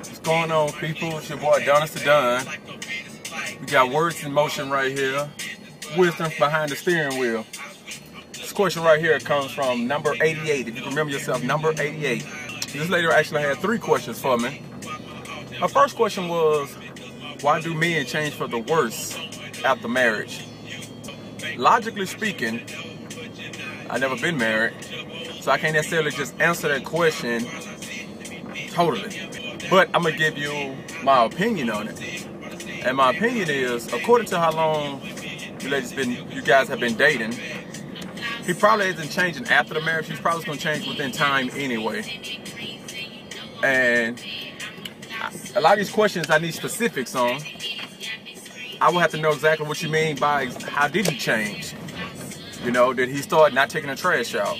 What's going on, people? It's your boy Donis the Don. We got words in motion right here. Wisdom behind the steering wheel. This question right here comes from number 88. If you can remember yourself, number 88. This lady actually had 3 questions for me. Her first question was, why do men change for the worse after marriage? Logically speaking, I've never been married, so I can't necessarily just answer that question totally. But I'm going to give you my opinion on it. And my opinion is, according to how long you guys have been dating, he probably isn't changing after the marriage. He's probably going to change within time anyway. And a lot of these questions I need specifics on. I will have to know exactly what you mean by how did he change? You know, did he start not taking the trash out?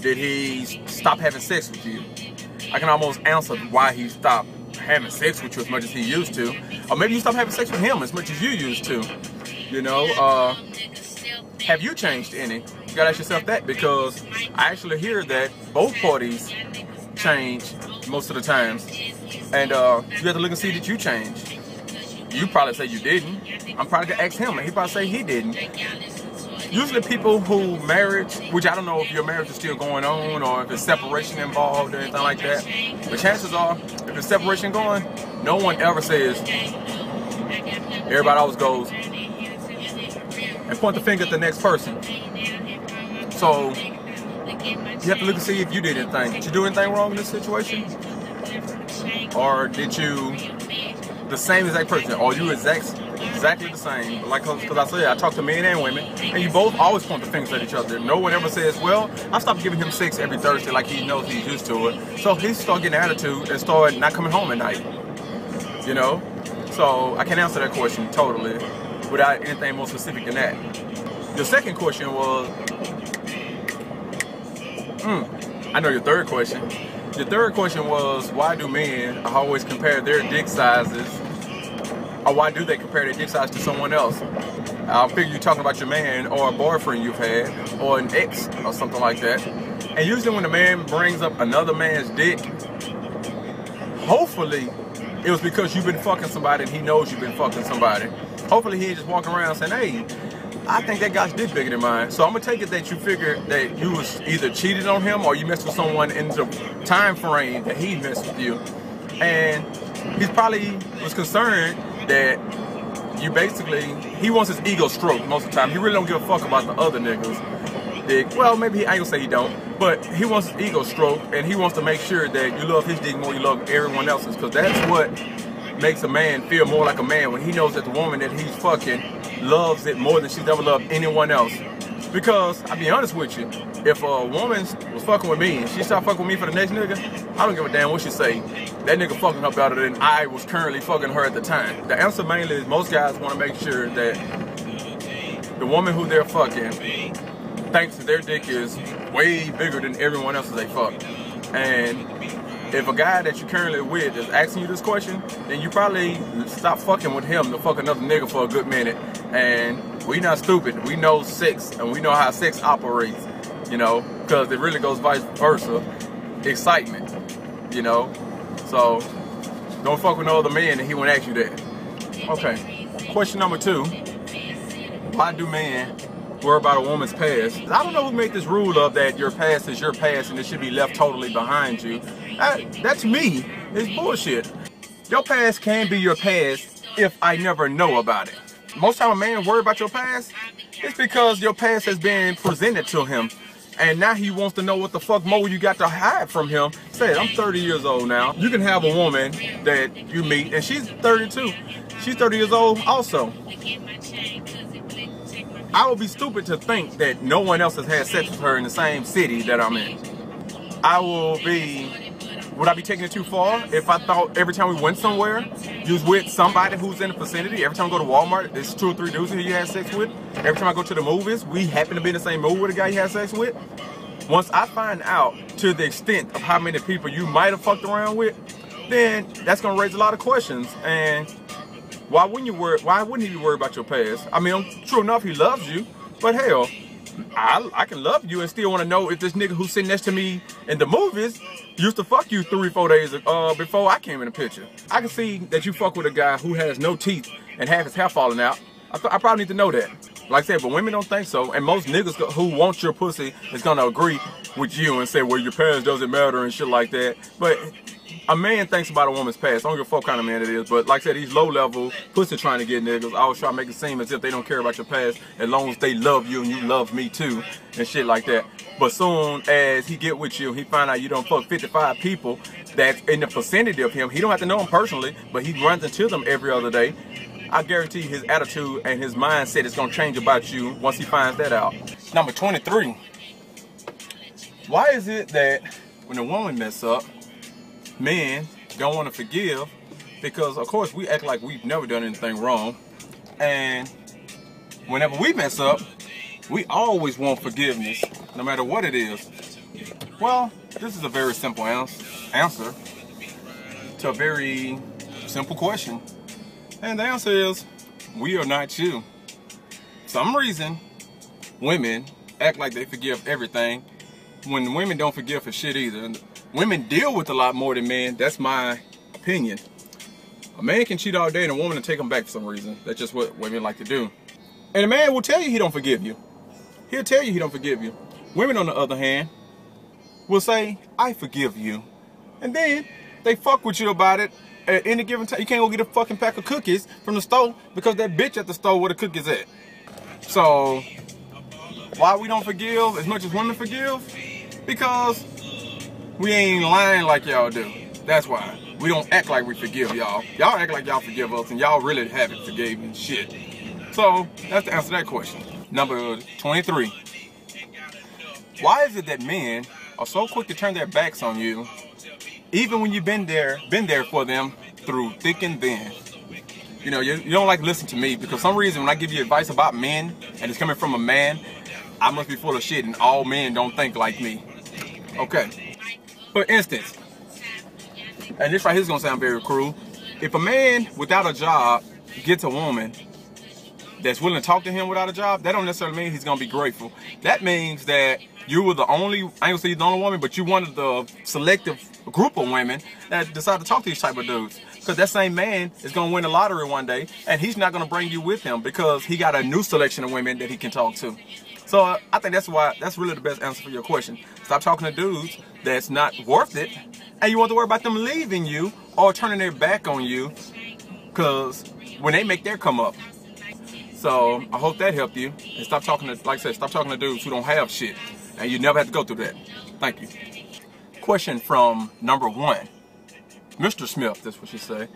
Did he stop having sex with you? I can almost answer why he stopped having sex with you as much as he used to. Or maybe you stopped having sex with him as much as you used to. You know, have you changed any? You gotta ask yourself that, because I actually hear that both parties change most of the times. And you have to look and see that you changed. You probably say you didn't. I'm probably gonna ask him and he probably say he didn't. Usually people who marriage, which I don't know if your marriage is still going on or if there's separation involved or anything like that, but chances are, if there's separation going, no one ever says, everybody always goes and point the finger at the next person. So you have to look and see if you did anything. Did you do anything wrong in this situation? Or did you the same exact person? Or you exactly the same? Like, because I said, I talk to men and women, and you both always point the fingers at each other. No one ever says, well, I stopped giving him sex every Thursday like he knows he's used to it. So he started getting attitude and started not coming home at night. You know? So I can't answer that question totally without anything more specific than that. Your second question was, I know your third question. The third question was, why do men always compare their dick sizes, or why do they compare their dick size to someone else? I figure you're talking about your man or a boyfriend you've had, or an ex, or something like that. And usually when a man brings up another man's dick, hopefully it was because you've been fucking somebody and he knows you've been fucking somebody. Hopefully he ain't just walking around saying, hey, I think that guy's dick bigger than mine. So I'm gonna take it that you figured that you was either cheated on him or you messed with someone in the time frame that he messed with you. And he probably was concerned that you he wants his ego stroked most of the time. He really don't give a fuck about the other niggas' dick. Well, maybe I ain't gonna say he don't, but he wants his ego stroked and he wants to make sure that you love his dick more than you love everyone else's, because that's what makes a man feel more like a man, when he knows that the woman that he's fucking loves it more than she's ever loved anyone else. Because, I'll be honest with you, if a woman was fucking with me and she started fucking with me for the next nigga, I don't give a damn what she say. That nigga fucking her better than I was currently fucking her at the time. The answer mainly is most guys want to make sure that the woman who they're fucking thinks that their dick is way bigger than everyone else's they fuck. And if a guy that you're currently with is asking you this question, then you probably stop fucking with him to fuck another nigga for a good minute. And we not stupid. We know sex, and we know how sex operates, you know, because it really goes vice versa. Excitement, you know. So don't fuck with no other man and he won't ask you that. Okay. Question number 2. Why do men worry about a woman's past? I don't know who made this rule of that your past is your past and it should be left totally behind you. That's me. It's bullshit. Your past can be your past if I never know about it. Most time a man worry about your past, it's because your past has been presented to him. And now he wants to know what the fuck more you got to hide from him. Say, I'm 30 years old now. You can have a woman that you meet and she's 32. She's 30 years old also. I would be stupid to think that no one else has had sex with her in the same city that I'm in. Would I be taking it too far if I thought every time we went somewhere, you was with somebody who's in the vicinity? Every time I go to Walmart, there's 2 or 3 dudes who you had sex with. Every time I go to the movies, we happen to be in the same movie with a guy you had sex with. Once I find out to the extent of how many people you might have fucked around with, then that's gonna raise a lot of questions. And why wouldn't he be worried about your past? I mean, true enough, he loves you, but hell, I can love you and still want to know if this nigga who's sitting next to me in the movies used to fuck you 3-4 days before I came in the picture. I can see that you fuck with a guy who has no teeth and half his hair falling out. I probably need to know that. Like I said, but women don't think so. And most niggas who want your pussy is gonna agree with you and say, well, your past doesn't matter and shit like that. But a man thinks about a woman's past. I don't give a fuck kind of man it is. But like I said, these low level pussy trying to get niggas always try to make it seem as if they don't care about your past as long as they love you and you love me too and shit like that. But soon as he get with you, he find out you don't fuck 55 people that's in the vicinity of him. He don't have to know them personally, but he runs into them every other day. I guarantee his attitude and his mindset is gonna change about you once he finds that out. Number 23. Why is it that when a woman mess up, men don't want to forgive? Because of course we act like we've never done anything wrong, and whenever we mess up, we always want forgiveness, no matter what it is. Well, this is a very simple answer to a very simple question. And the answer is, we are not you. For some reason, women act like they forgive everything when women don't forgive for shit either. And women deal with a lot more than men. That's my opinion. A man can cheat all day and a woman will take him back for some reason. That's just what women like to do. And a man will tell you he don't forgive you. He'll tell you he don't forgive you. Women, on the other hand, will say, I forgive you. And then they fuck with you about it. At any given time, you can't go get a fucking pack of cookies from the store because that bitch at the store where the cookies at. So, why we don't forgive as much as women forgive? Because we ain't lying like y'all do. That's why. We don't act like we forgive y'all. Y'all act like y'all forgive us and y'all really haven't forgiven shit. So, that's the answer to that question. Number 23. Why is it that men are so quick to turn their backs on you even when you've been there for them through thick and thin? You know, you don't like to listen to me because for some reason when I give you advice about men and it's coming from a man, I must be full of shit and all men don't think like me. Okay. For instance, and this right here is gonna sound very cruel. If a man without a job gets a woman that's willing to talk to him without a job, that don't necessarily mean he's gonna be grateful. That means that you were the only, I ain't gonna say you're the only woman, but you one of the selective group of women that decide to talk to these type of dudes. Because that same man is gonna win the lottery one day and he's not gonna bring you with him because he got a new selection of women that he can talk to. So I think that's really the best answer for your question. Stop talking to dudes that's not worth it and you want to worry about them leaving you or turning their back on you because when they make their come up. So I hope that helped you. And stop talking to, like I said, stop talking to dudes who don't have shit. And you never have to go through that. Thank you. Question from number 1. Mr. Smith, that's what she say.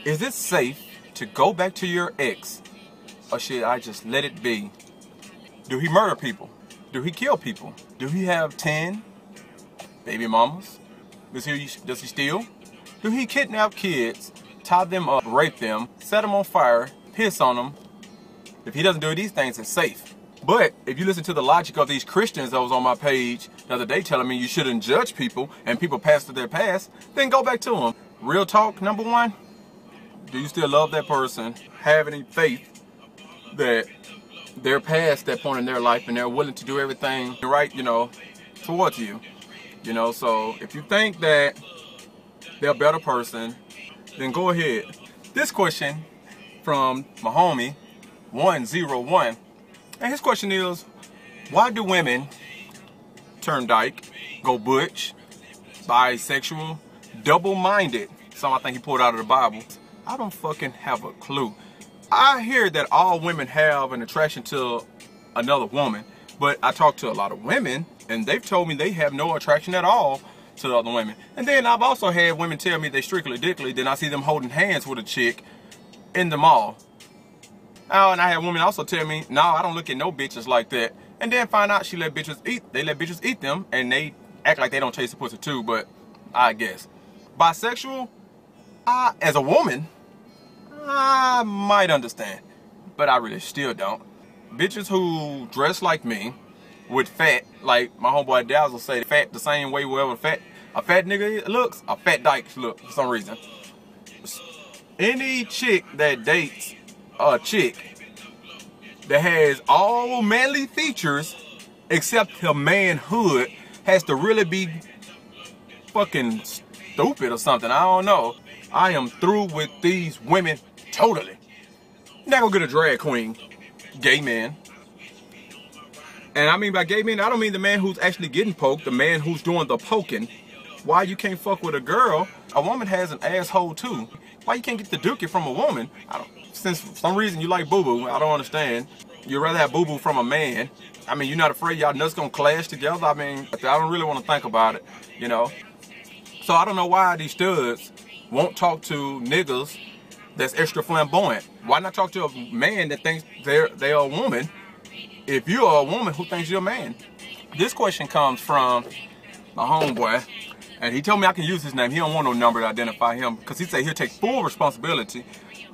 Is it safe to go back to your ex? Or should I just let it be? Do he murder people? Do he kill people? Do he have 10 baby mamas? Does he steal? Do he kidnap kids, tie them up, rape them, set them on fire, piss on them? If he doesn't do these things, it's safe. But if you listen to the logic of these Christians that was on my page the other day telling me you shouldn't judge people and people pass through their past, then go back to them. Real talk, number 1, do you still love that person? Have any faith that they're past that point in their life and they're willing to do everything right, you know, towards you? You know, so if you think that they're a better person, then go ahead. This question from my homie, 101. And his question is, why do women turn dyke, go butch, bisexual, double-minded? Something I think he pulled out of the Bible. I don't fucking have a clue. I hear that all women have an attraction to another woman, but I talk to a lot of women and they've told me they have no attraction at all to other women. And then I've also had women tell me they strictly dickly, then I see them holding hands with a chick in the mall. Oh, and I had women also tell me, no, I don't look at no bitches like that. And then find out they let bitches eat them, and they act like they don't taste the pussy too, but I guess. Bisexual, as a woman, I might understand, but I really still don't. Bitches who dress like me, with fat, like my homeboy Dazzle say, fat the same way wherever a fat nigga looks, a fat dyke look for some reason. Any chick that dates a chick that has all manly features except her manhood has to really be fucking stupid or something. I don't know. I am through with these women totally. You're not gonna get a drag queen, gay man. And I mean by gay man, I don't mean the man who's actually getting poked, the man who's doing the poking. Why you can't fuck with a girl? A woman has an asshole too. Why you can't get the dookie from a woman? Since for some reason you like boo-boo, I don't understand. You'd rather have boo-boo from a man. I mean, you're not afraid y'all nuts gonna clash together? I mean, I don't really want to think about it, you know? So I don't know why these studs won't talk to niggas that's extra flamboyant. Why not talk to a man that thinks they're a woman if you're a woman who thinks you're a man? This question comes from my homeboy, and he told me I can use his name. He don't want no number to identify him because he said he'll take full responsibility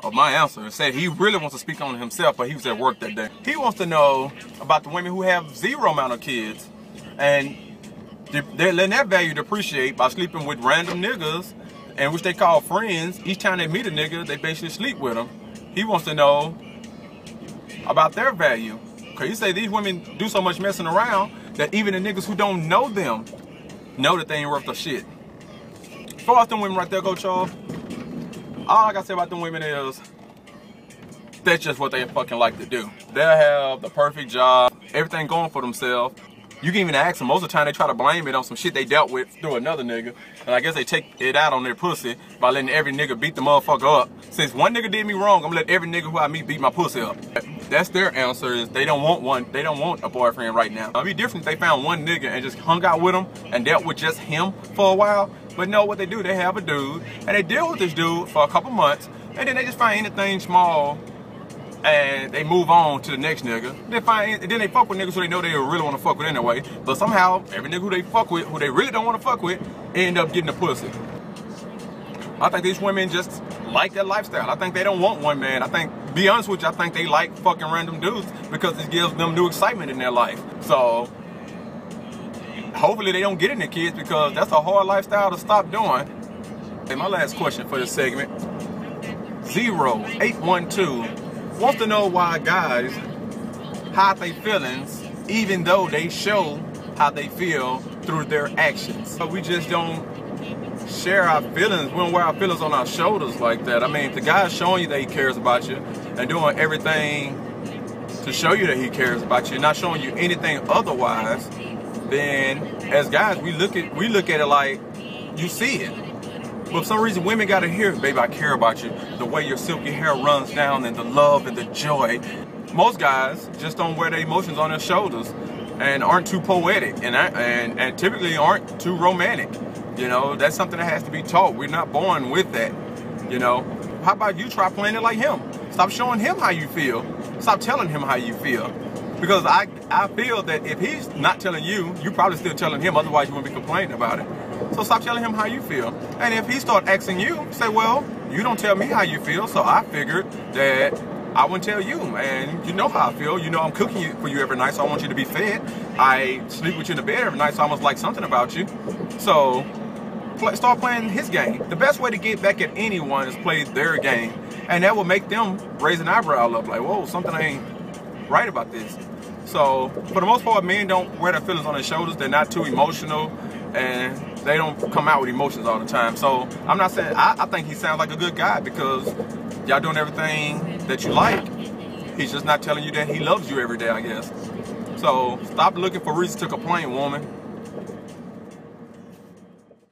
of my answer and said he really wants to speak on himself, but he was at work that day. He wants to know about the women who have zero amount of kids and they're letting that value depreciate by sleeping with random niggas, and which they call friends. Each time they meet a nigga, they basically sleep with them. He wants to know about their value. Cause he say these women do so much messing around that even the niggas who don't know them know that they ain't worth a shit. As far as them women right there go, Charles, all I gotta say about them women is that's just what they fucking like to do. They'll have the perfect job, everything going for themselves. You can even ask them, most of the time they try to blame it on some shit they dealt with through another nigga. And I guess they take it out on their pussy by letting every nigga beat the motherfucker up. Since one nigga did me wrong, I'm gonna let every nigga who I meet beat my pussy up. That's their answer, is they don't want a boyfriend right now. It'd be different if they found one nigga and just hung out with him and dealt with just him for a while. But no, what they do, they have a dude and they deal with this dude for a couple months and then they just find anything small and they move on to the next nigga. Then they fuck with niggas who they know they really want to fuck with anyway. But somehow, every nigga who they fuck with, who they really don't want to fuck with, end up getting a pussy. I think these women just like that lifestyle. I think they don't want one man. I think, be honest with you, I think they like fucking random dudes because it gives them new excitement in their life. So, hopefully they don't get into kids because that's a hard lifestyle to stop doing. And my last question for this segment, 0812 wants to know why guys hide their feelings even though they show how they feel through their actions. But we just don't share our feelings. We don't wear our feelings on our shoulders like that. I mean, if the guy's showing you that he cares about you and doing everything to show you that he cares about you, not showing you anything otherwise, then as guys, we look at it like you see it. But for some reason, women gotta hear, baby, I care about you. The way your silky hair runs down and the love and the joy. Most guys just don't wear their emotions on their shoulders and aren't too poetic and typically aren't too romantic. You know, that's something that has to be taught. We're not born with that, you know. How about you try playing it like him? Stop showing him how you feel. Stop telling him how you feel. Because I feel that if he's not telling you, you're probably still telling him, otherwise you wouldn't be complaining about it. So stop telling him how you feel. And if he start asking you, say, well, you don't tell me how you feel, so I figured that I wouldn't tell you. And you know how I feel. You know I'm cooking for you every night, so I want you to be fed. I sleep with you in the bed every night, so I must like something about you. So start playing his game. The best way to get back at anyone is play their game. And that will make them raise an eyebrow up like, whoa, something ain't right about this. So for the most part, men don't wear their feelings on their shoulders. They're not too emotional and they don't come out with emotions all the time. So I'm not saying, I think he sounds like a good guy because y'all doing everything that you like. He's just not telling you that he loves you every day, I guess. So stop looking for reasons to complain, woman.